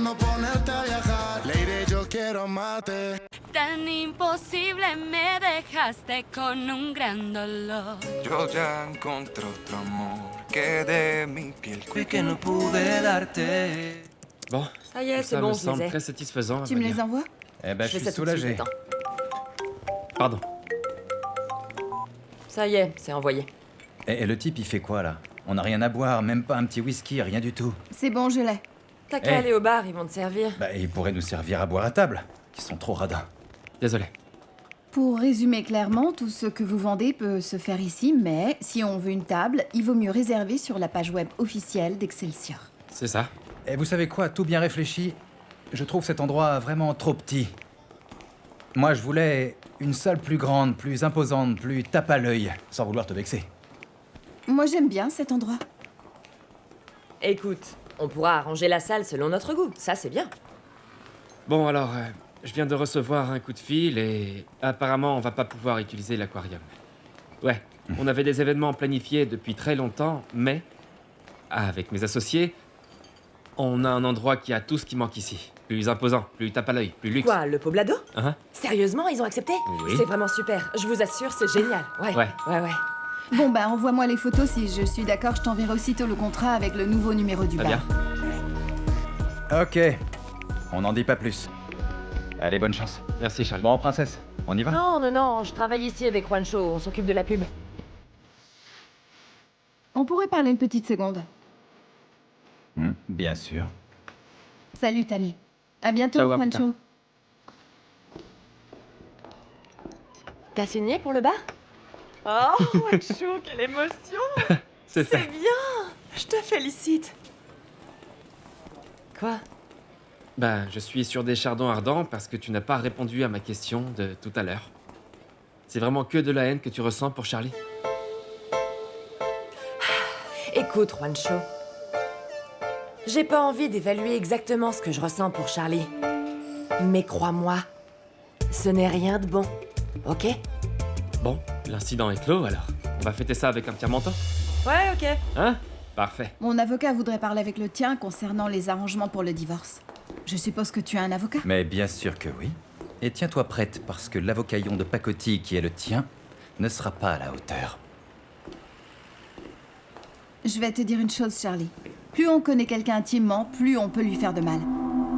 pensando ponerte a viajar. Lady, yo quiero mate. Tan imposible me dejaste con un gran dolor. Yo ya encontré otro amor que de mi piel Et que no pude darte. Bon, Ça y est, tout c'est ça bon, me je les semble ai. très satisfaisant. à Tu vrai me les dire. envoies? Eh ben, je fais suis ça tout de suite, soulagé. attends. Pardon. Ça y est, c'est envoyé. Et le type, il fait quoi, là? On n'a rien à boire, même pas un petit whisky, rien du tout. C'est bon, je l'ai. T'as qu'à Eh. aller au bar, ils vont te servir. Bah, il pourrait nous servir à boire à table. Ils sont trop radins. Désolé. Pour résumer clairement, tout ce que vous vendez peut se faire ici, mais si on veut une table, il vaut mieux réserver sur la page web officielle d'Excelsior. C'est ça. Et vous savez quoi, tout bien réfléchi, je trouve cet endroit vraiment trop petit. Moi, je voulais une salle plus grande, plus imposante, plus tape à l'œil, sans vouloir te vexer. Moi, j'aime bien cet endroit. Écoute, on pourra arranger la salle selon notre goût, ça c'est bien. Bon, alors, je viens de recevoir un coup de fil et apparemment, on va pas pouvoir utiliser l'aquarium. Ouais, on avait des événements planifiés depuis très longtemps, mais avec mes associés, on a un endroit qui a tout ce qui manque ici. Plus imposant, plus tape à l'œil, plus luxe. Quoi, le Poblado? Hein? Sérieusement, ils ont accepté? Oui. C'est vraiment super, je vous assure, c'est génial. Ouais. Ouais. Bon, bah, envoie-moi les photos si je suis d'accord, je t'enverrai aussitôt le contrat avec le nouveau numéro du Très bar. bien. Ok, on n'en dit pas plus. Allez, bonne chance. Merci, Charles. Bon, princesse, on y va? Non, je travaille ici avec Juancho, on s'occupe de la pub. On pourrait parler une petite seconde. Bien sûr. Salut, Tali. À bientôt, Ciao, à plus Juancho. T'as signé pour le bar? Oh, Juancho, quelle émotion! C'est fait. C'est bien! Je te félicite! Quoi? Ben, je suis sur des chardons ardents parce que tu n'as pas répondu à ma question de tout à l'heure. C'est vraiment que de la haine que tu ressens pour Charlie? Écoute, Juancho. J'ai pas envie d'évaluer exactement ce que je ressens pour Charlie. Mais crois-moi, ce n'est rien de bon, ok? Bon, l'incident est clos alors. On va fêter ça avec un petit manteau. Ouais, ok. Hein? Parfait. Mon avocat voudrait parler avec le tien concernant les arrangements pour le divorce. Je suppose que tu as un avocat? Mais bien sûr que oui. Et tiens-toi prête, parce que l'avocaillon de pacotille qui est le tien ne sera pas à la hauteur. Je vais te dire une chose, Charlie. Plus on connaît quelqu'un intimement, plus on peut lui faire de mal.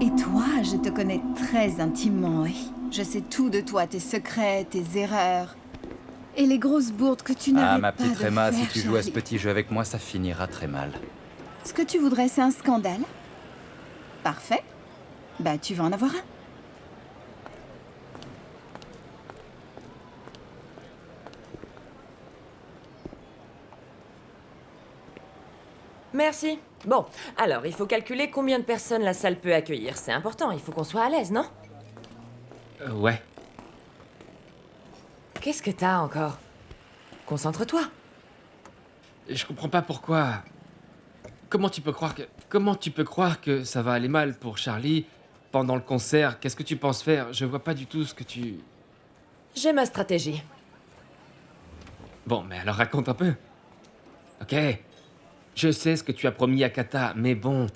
Et toi, je te connais très intimement, oui. Je sais tout de toi, tes secrets, tes erreurs. Et les grosses bourdes que tu n'arrêtes Ah, ma pas petite de Emma, si faire, tu joues à ce Charlie. petit jeu avec moi, ça finira très mal. Ce que tu voudrais, c'est un scandale? Parfait. Bah, tu vas en avoir un. Merci. Bon, alors, il faut calculer combien de personnes la salle peut accueillir. C'est important, il faut qu'on soit à l'aise, non? Ouais. Qu'est-ce que t'as encore? Concentre-toi. Je comprends pas pourquoi. Comment tu peux croire que ça va aller mal pour Charlie pendant le concert? Qu'est-ce que tu penses faire? Je vois pas du tout ce que tu... J'ai ma stratégie. Bon, mais alors raconte un peu. Ok. Je sais ce que tu as promis à Kata, mais bon.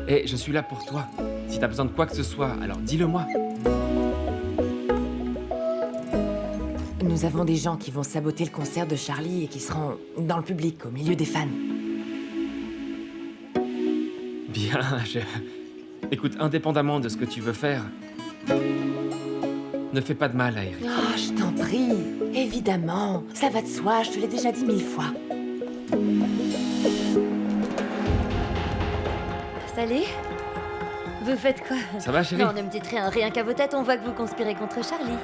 Et je suis là pour toi. Si t'as besoin de quoi que ce soit, alors dis-le-moi. Nous avons des gens qui vont saboter le concert de Charlie et qui seront dans le public, au milieu des fans. Bien, Écoute, indépendamment de ce que tu veux faire, ne fais pas de mal à Eric. Oh, je t'en prie. Évidemment. Ça va de soi, je te l'ai déjà dit 1000 fois. Salut. Vous faites quoi? Ça va, chérie? Non, ne me dites rien. Rien qu'à vos têtes, on voit que vous conspirez contre Charlie.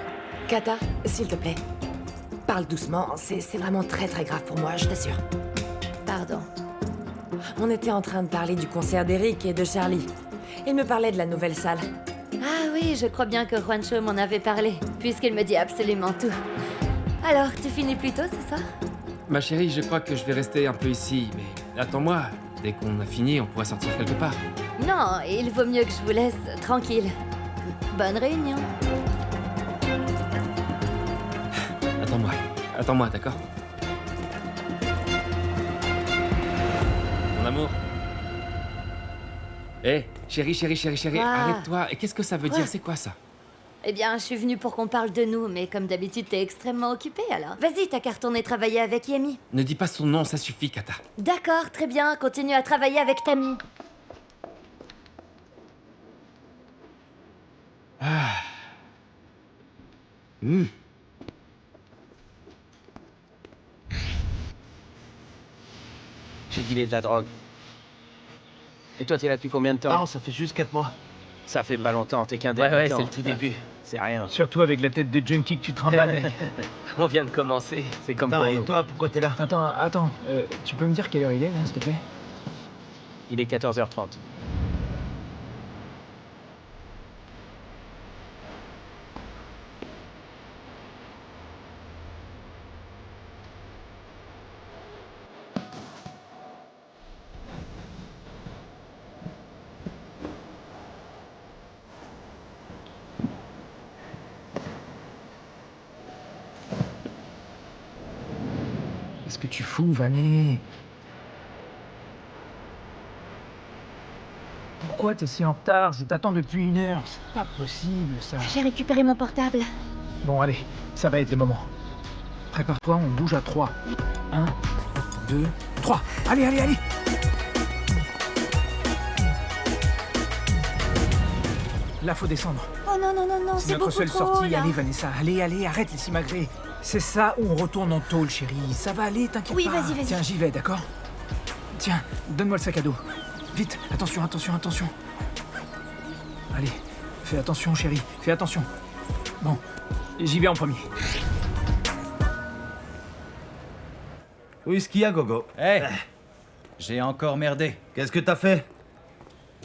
Kata, s'il te plaît. Parle doucement, c'est vraiment très très grave pour moi, je t'assure. Pardon. On était en train de parler du concert d'Eric et de Charlie. Il me parlait de la nouvelle salle. Ah oui, je crois bien que Juancho m'en avait parlé, puisqu'il me dit absolument tout. Alors, tu finis plus tôt ce soir? Ma chérie, je crois que je vais rester un peu ici, mais attends-moi. Dès qu'on a fini, on pourra sortir quelque part. Non, il vaut mieux que je vous laisse tranquille. Bonne réunion. Attends-moi, d'accord? Mon amour. Hé, Chérie, Ah. arrête-toi. Et qu'est-ce que ça veut dire? C'est quoi ça? Eh bien, je suis venue pour qu'on parle de nous, mais comme d'habitude, t'es extrêmement occupée, alors. Vas-y, t'as qu'à retourner travailler avec Yemi. Ne dis pas son nom, ça suffit, Kata. D'accord, très bien, continue à travailler avec Tammy. J'ai dealé de la drogue. Et toi, t'es là depuis combien de temps? Non, ça fait juste 4 mois. Ça fait pas longtemps, t'es qu'un Ouais, débutant. c'est le tout début. C'est rien. Surtout avec la tête de junkie que tu trimbales. On vient de commencer. C'est comme Attends, pour et nous. toi, pourquoi t'es là? Attends. Tu peux me dire quelle heure il est, là, s'il te plaît? Il est 14h30. Qu'est-ce que tu fous, Vané? Pourquoi t'es si en retard? Je t'attends depuis 1 heure. C'est pas possible, ça. J'ai récupéré mon portable. Bon, allez, ça va être le moment. Prépare-toi, on bouge à 3. 1, 2, 3. Allez! Là, faut descendre. Oh non, C'est c'est notre beaucoup seule trop, sortie. là. Allez, Vanessa, allez, arrête les simagrées. C'est ça où on retourne en tôle, chérie. Ça va aller, t'inquiète Oui, pas. vas-y. Tiens, j'y vais, d'accord? Tiens, donne-moi le sac à dos. Vite, attention. Allez, fais attention, chérie, fais attention. Bon, j'y vais en premier. Whisky à gogo. Hé J'ai encore merdé. Qu'est-ce que t'as fait?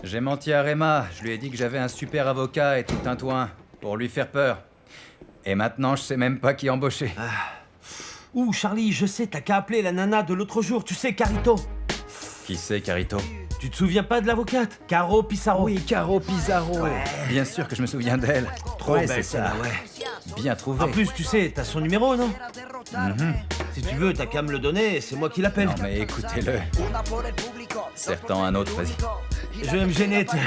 J'ai menti à Rema, je lui ai dit que j'avais un super avocat et tout un toin, pour lui faire peur. Et maintenant, je sais même pas qui embaucher. Ouh, Charlie, je sais, t'as qu'à appeler la nana de l'autre jour, tu sais, Carito. Qui c'est, Carito? Tu te souviens pas de l'avocate? Caro Pissarro. Oui, Caro Pizarro. Bien sûr que je me souviens d'elle. Trop Ouais, belle, c'est ça. celle-là, ouais. Bien trouvé. En plus, tu sais, t'as son numéro, non? Si tu veux, t'as qu'à me le donner, c'est moi qui l'appelle. Non mais écoutez-le. Sertant un autre, vas-y. Je vais me gêner, tiens.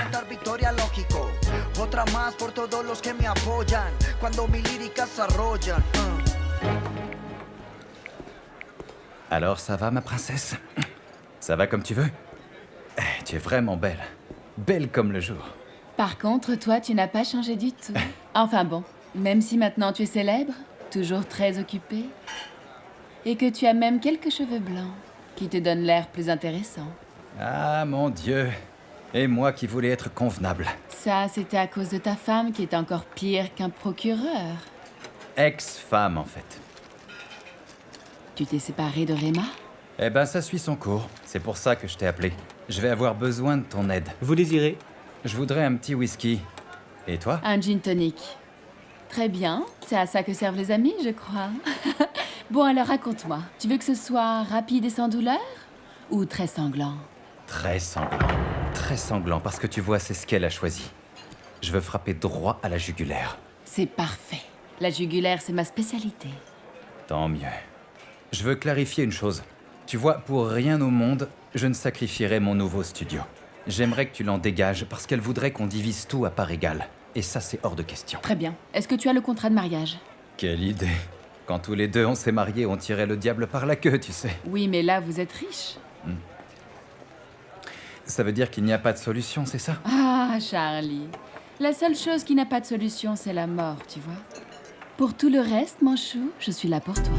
Alors ça va, ma princesse? Ça va comme tu veux? Tu es vraiment belle. Belle comme le jour. Par contre, toi, tu n'as pas changé du tout. Enfin bon, même si maintenant tu es célèbre, toujours très occupé, et que tu as même quelques cheveux blancs qui te donnent l'air plus intéressant. Ah mon Dieu. Et moi qui voulais être convenable. Ça, c'était à cause de ta femme qui est encore pire qu'un procureur. Ex-femme, en fait. Tu t'es séparé de Rema? Eh ben, ça suit son cours. C'est pour ça que je t'ai appelé. Je vais avoir besoin de ton aide. Vous désirez? Je voudrais un petit whisky. Et toi? Un gin tonic. Très bien, c'est à ça que servent les amis, je crois. Bon, alors raconte-moi. Tu veux que ce soit rapide et sans douleur? Ou très sanglant? Très sanglant. Très sanglant, parce que tu vois, c'est ce qu'elle a choisi. Je veux frapper droit à la jugulaire. C'est parfait. La jugulaire, c'est ma spécialité. Tant mieux. Je veux clarifier une chose. Tu vois, pour rien au monde, je ne sacrifierai mon nouveau studio. J'aimerais que tu l'en dégages parce qu'elle voudrait qu'on divise tout à part égale. Et ça, c'est hors de question. Très bien. Est-ce que tu as le contrat de mariage? Quelle idée. Quand tous les deux on s'est mariés, on tirait le diable par la queue, tu sais. Oui, mais là, vous êtes riche. Ça veut dire qu'il n'y a pas de solution, c'est ça? Ah, Charlie. La seule chose qui n'a pas de solution, c'est la mort, tu vois. Pour tout le reste, mon chou, je suis là pour toi.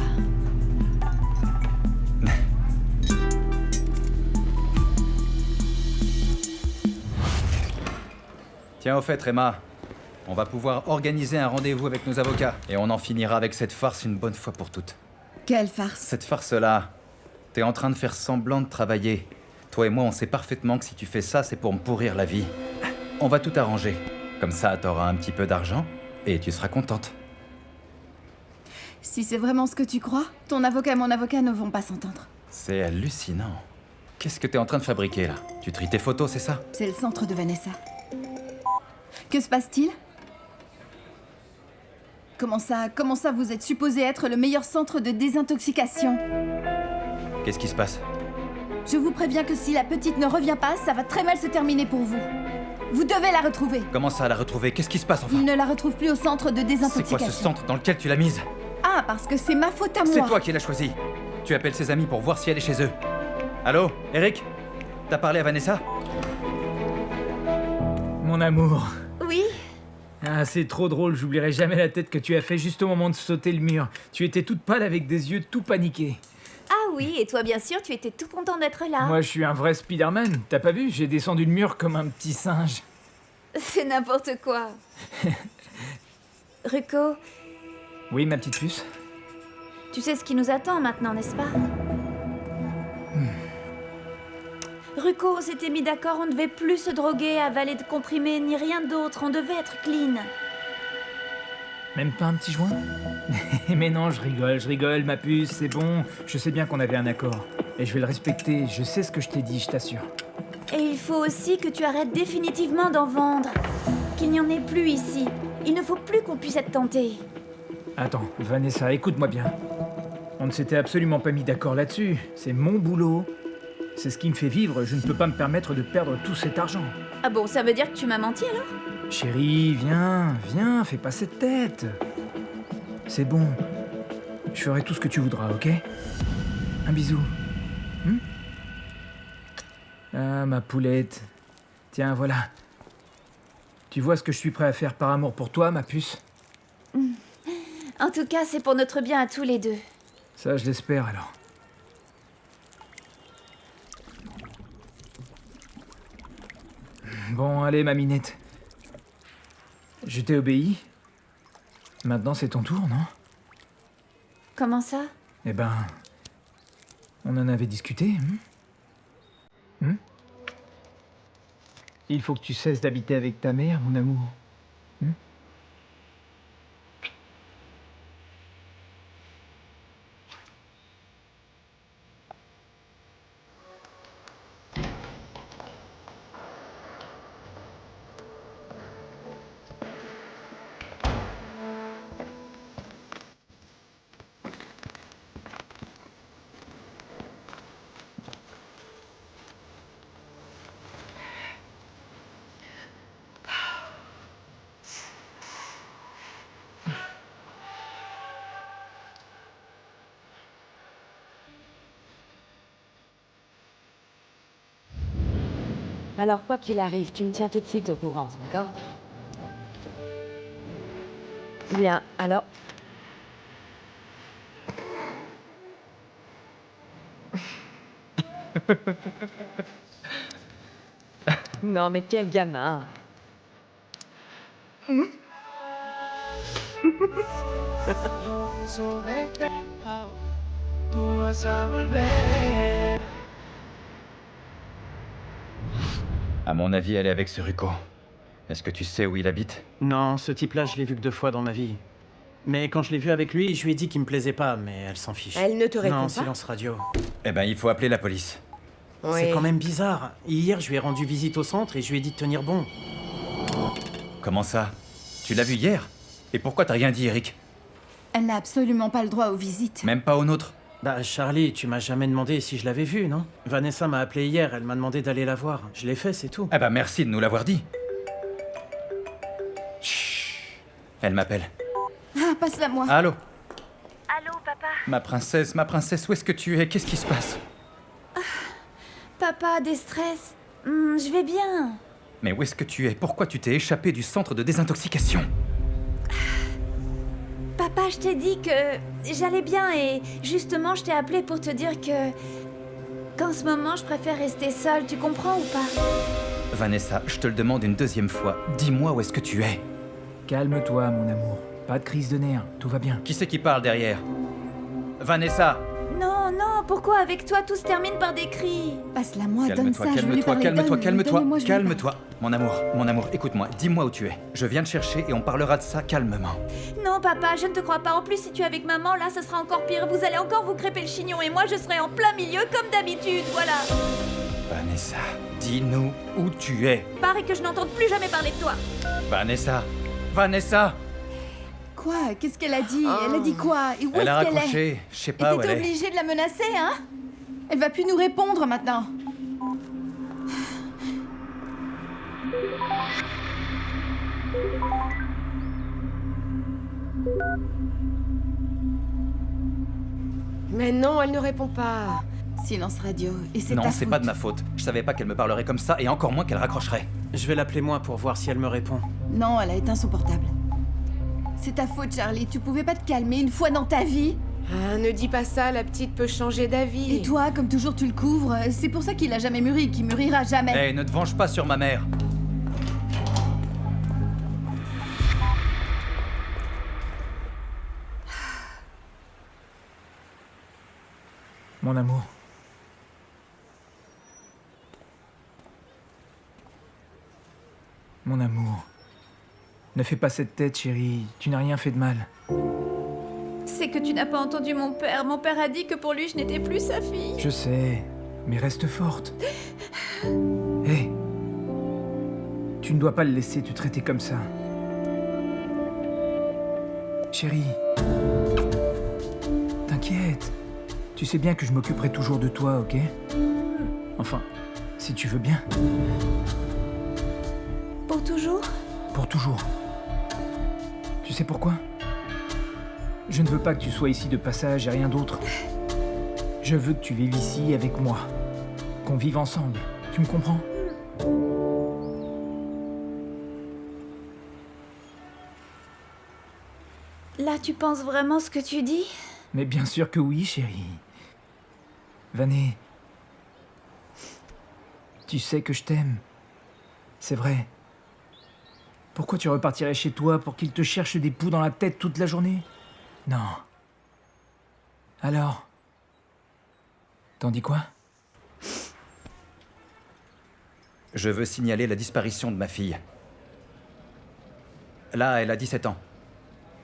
Tiens, au fait, Rema, on va pouvoir organiser un rendez-vous avec nos avocats. Et on en finira avec cette farce une bonne fois pour toutes. Quelle farce. Cette farce-là, t'es en train de faire semblant de travailler. Toi et moi, on sait parfaitement que si tu fais ça, c'est pour me pourrir la vie. On va tout arranger. Comme ça, t'auras un petit peu d'argent et tu seras contente. Si c'est vraiment ce que tu crois, ton avocat et mon avocat ne vont pas s'entendre. C'est hallucinant. Qu'est-ce que t'es en train de fabriquer, là? Tu tries tes photos, c'est ça? C'est le centre de Vanessa. Que se passe-t-il? Comment ça vous êtes supposé être le meilleur centre de désintoxication? Qu'est-ce qui se passe? Je vous préviens que si la petite ne revient pas, ça va très mal se terminer pour vous. Vous devez la retrouver. Comment ça, la retrouver? Qu'est-ce qui se passe enfin? Il ne la retrouve plus au centre de C'est désintoxication. quoi ce centre dans lequel tu l'as mise? Ah, parce que c'est ma faute à moi. C'est toi qui l'as choisi. Tu appelles ses amis pour voir si elle est chez eux. Allô, Eric? T'as parlé à Vanessa? Mon amour. Oui? Ah, c'est trop drôle, j'oublierai jamais la tête que tu as fait juste au moment de sauter le mur. Tu étais toute pâle avec des yeux tout paniqués. Ah oui, et toi bien sûr, tu étais tout content d'être là. Moi, je suis un vrai Spider-Man. T'as pas vu? J'ai descendu le mur comme un petit singe. C'est n'importe quoi. Ruko, Oui, ma petite puce? tu sais ce qui nous attend maintenant, n'est-ce pas? Ruko, on s'était mis d'accord, on ne devait plus se droguer, avaler de comprimés, ni rien d'autre, on devait être clean. Même pas un petit joint? Mais non, je rigole, ma puce, c'est bon. Je sais bien qu'on avait un accord. Et je vais le respecter, je sais ce que je t'ai dit, je t'assure. Et il faut aussi que tu arrêtes définitivement d'en vendre. Qu'il n'y en ait plus ici. Il ne faut plus qu'on puisse être tenté. Attends, Vanessa, écoute-moi bien. On ne s'était absolument pas mis d'accord là-dessus. C'est mon boulot. C'est ce qui me fait vivre, je ne peux pas me permettre de perdre tout cet argent. Ah bon, ça veut dire que tu m'as menti alors? Chérie, viens, fais pas cette tête. C'est bon. Je ferai tout ce que tu voudras, ok? Un bisou. Ah, ma poulette. Tiens, voilà. Tu vois ce que je suis prêt à faire par amour pour toi, ma puce? En tout cas, c'est pour notre bien à tous les deux. Ça, je l'espère alors. Bon, allez, ma minette. Je t'ai obéi. Maintenant, c'est ton tour, non? Comment ça? Eh ben... On en avait discuté, Il faut que tu cesses d'habiter avec ta mère, mon amour. Alors, quoi qu'il arrive, tu me tiens tout de suite au courant, d'accord? Bien, alors... Non, mais quel gamin! À mon avis, elle est avec ce Ruko. Est-ce que tu sais où il habite? Non, ce type-là, je l'ai vu que 2 fois dans ma vie. Mais quand je l'ai vu avec lui, je lui ai dit qu'il me plaisait pas, mais elle s'en fiche. Elle ne te répond Non, pas? silence radio. Eh ben, il faut appeler la police. C'est quand même bizarre. Hier, je lui ai rendu visite au centre et je lui ai dit de tenir bon. Comment ça? Tu l'as vu hier? Et pourquoi t'as rien dit, Eric? Elle n'a absolument pas le droit aux visites. Même pas aux nôtres? Bah, Charlie, tu m'as jamais demandé si je l'avais vue, non? Vanessa m'a appelé hier, elle m'a demandé d'aller la voir. Je l'ai fait, c'est tout. Eh ben, merci de nous l'avoir dit. Chut. Elle m'appelle. Ah, passe-la moi. Allô? Allô, papa? Ma princesse, où est-ce que tu es? Qu'est-ce qui se passe? Papa, des stress. Je vais bien. Mais où est-ce que tu es? Pourquoi tu t'es échappé du centre de désintoxication? Papa, je t'ai dit que j'allais bien et justement, je t'ai appelé pour te dire qu'en ce moment, je préfère rester seule. Tu comprends ou pas? Vanessa, je te le demande une deuxième fois. Dis-moi où est-ce que tu es? Calme-toi, mon amour. Pas de crise de nerfs, tout va bien. Qui c'est qui parle derrière? Vanessa! Non, non, pourquoi avec toi tout se termine par des cris? Passe-la moi, donne ça, Calme-toi, je veux lui calme-toi, parler. calme-toi, Donne, calme-toi, donnez-moi, je veux lui parler. calme-toi. Mon amour, écoute-moi, dis-moi où tu es. Je viens te chercher et on parlera de ça calmement. Non, papa, je ne te crois pas. En plus, si tu es avec maman, là, ça sera encore pire. Vous allez encore vous crêper le chignon et moi, je serai en plein milieu comme d'habitude, voilà. Vanessa, dis-nous où tu es. Pars et que je n'entende plus jamais parler de toi. Vanessa! Quoi? Qu'est-ce qu'elle a dit? Elle a dit quoi? Et où Elle a est-ce qu'elle est? raccroché, je sais Et pas où t'étais elle est. obligé de la menacer, hein? Elle va plus nous répondre maintenant. Mais non, elle ne répond pas. Silence radio. Et c'est Non, ta c'est faute. pas de ma faute. Je savais pas qu'elle me parlerait comme ça, et encore moins qu'elle raccrocherait. Je vais l'appeler moi pour voir si elle me répond. Non, elle a éteint son portable. C'est ta faute, Charlie. Tu pouvais pas te calmer une fois dans ta vie? Ah, ne dis pas ça, la petite peut changer d'avis. Et toi, comme toujours, tu le couvres. C'est pour ça qu'il a jamais mûri, qu'il mûrira jamais. Eh, ne te venge pas sur ma mère. Mon amour. Mon amour. Ne fais pas cette tête, chérie. Tu n'as rien fait de mal. C'est que tu n'as pas entendu mon père. Mon père a dit que pour lui, je n'étais plus sa fille. Je sais, mais reste forte. Hé. Tu ne dois pas le laisser te traiter comme ça. Chérie. T'inquiète. Tu sais bien que je m'occuperai toujours de toi, ok? Enfin, si tu veux bien. Pour toujours? Pour toujours. Tu sais pourquoi? Je ne veux pas que tu sois ici de passage et rien d'autre. Je veux que tu vives ici avec moi. Qu'on vive ensemble. Tu me comprends? Là, tu penses vraiment ce que tu dis? Mais bien sûr que oui, chérie. Vané, tu sais que je t'aime. C'est vrai. Pourquoi tu repartirais chez toi pour qu'il te cherche des poux dans la tête toute la journée? Non. Alors? T'en dis quoi? Je veux signaler la disparition de ma fille. Là, elle a 17 ans.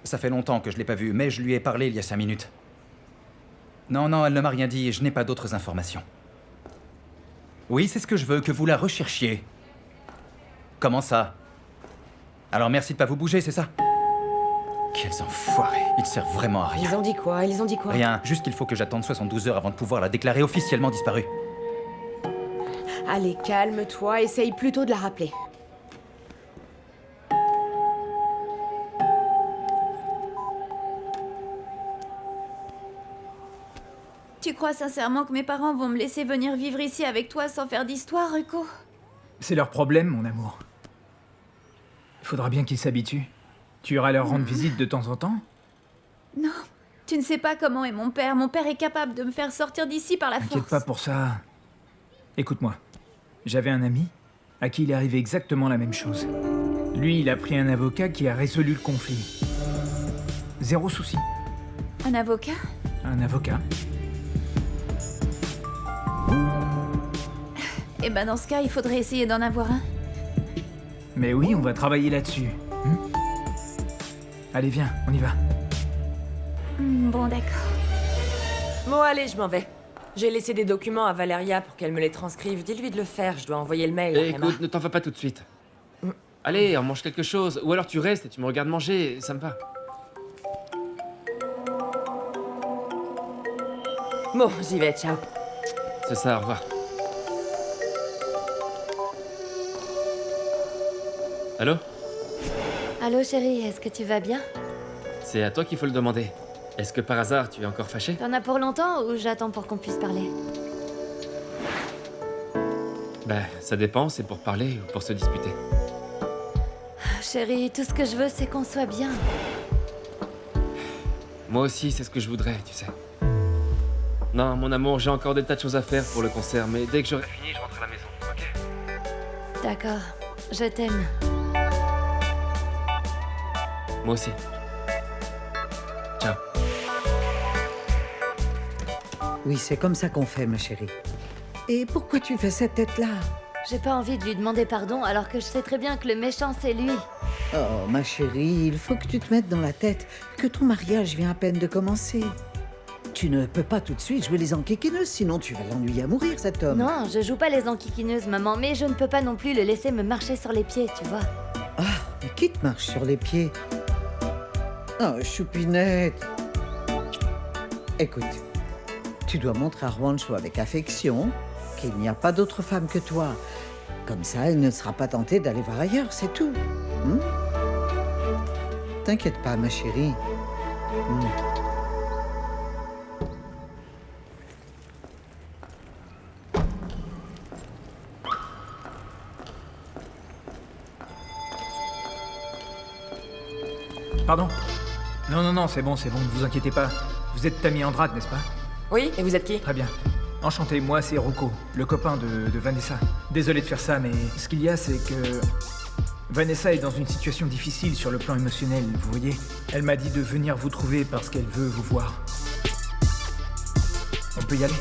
Ça fait longtemps que je l'ai pas vue, mais je lui ai parlé il y a 5 minutes. Non, elle ne m'a rien dit et je n'ai pas d'autres informations. Oui, c'est ce que je veux, que vous la recherchiez. Comment ça? Alors merci de pas vous bouger, c'est ça? Quels enfoirés. Ils servent vraiment à rien. Ils ont dit quoi? Ils ont dit quoi? Rien, juste qu'il faut que j'attende 72 heures avant de pouvoir la déclarer officiellement disparue. Allez, calme-toi, essaye plutôt de la rappeler. Tu crois sincèrement que mes parents vont me laisser venir vivre ici avec toi sans faire d'histoire, Ruko? C'est leur problème, mon amour. Il faudra bien qu'ils s'habituent. Tu iras leur rendre visite de temps en temps? Non, tu ne sais pas comment est mon père. Mon père est capable de me faire sortir d'ici par la T'inquiète force. pas pour ça. Écoute-moi. J'avais un ami à qui il est arrivé exactement la même chose. Lui, il a pris un avocat qui a résolu le conflit. Zéro souci. Un avocat? Un avocat. Eh ben dans ce cas, il faudrait essayer d'en avoir un. Mais oui, on va travailler là-dessus. Allez, viens, on y va. Bon, d'accord. Bon, allez, je m'en vais. J'ai laissé des documents à Valeria pour qu'elle me les transcrive. Dis-lui de le faire, je dois envoyer le mail à Emma. Écoute, ne t'en va pas tout de suite. Allez, on mange quelque chose. Ou alors tu restes et tu me regardes manger, ça me va. Bon, j'y vais, ciao. C'est ça, au revoir. Allô? Allô chérie, est-ce que tu vas bien? C'est à toi qu'il faut le demander. Est-ce que par hasard tu es encore fâché? T'en as pour longtemps ou j'attends pour qu'on puisse parler? Bah, ça dépend, c'est pour parler ou pour se disputer. Chérie, tout ce que je veux, c'est qu'on soit bien. Moi aussi, c'est ce que je voudrais, tu sais. Non, mon amour, j'ai encore des tas de choses à faire pour le concert, mais dès que j'aurai fini, je rentre à la maison, ok? D'accord, je t'aime. Moi aussi. Ciao. Oui, c'est comme ça qu'on fait, ma chérie. Et pourquoi tu fais cette tête-là? J'ai pas envie de lui demander pardon alors que je sais très bien que le méchant c'est lui. Oh, ma chérie, il faut que tu te mettes dans la tête que ton mariage vient à peine de commencer. Tu ne peux pas tout de suite jouer les enquiquineuses, sinon tu vas l'ennuyer à mourir, cet homme. Non, je joue pas les enquiquineuses, maman, mais je ne peux pas non plus le laisser me marcher sur les pieds, tu vois. Ah, mais qui te marche sur les pieds? Oh, choupinette. Écoute, tu dois montrer à Juancho avec affection qu'il n'y a pas d'autre femme que toi. Comme ça, elle ne sera pas tentée d'aller voir ailleurs, c'est tout. T'inquiète pas, ma chérie. Pardon? Non, c'est bon, ne vous inquiétez pas. Vous êtes Tammy Andrade, n'est-ce pas? Oui, et vous êtes qui? Très bien. Enchanté, moi c'est Rocco, le copain de Vanessa. Désolé de faire ça, mais ce qu'il y a, c'est que... Vanessa est dans une situation difficile sur le plan émotionnel, vous voyez. Elle m'a dit de venir vous trouver parce qu'elle veut vous voir. On peut y aller?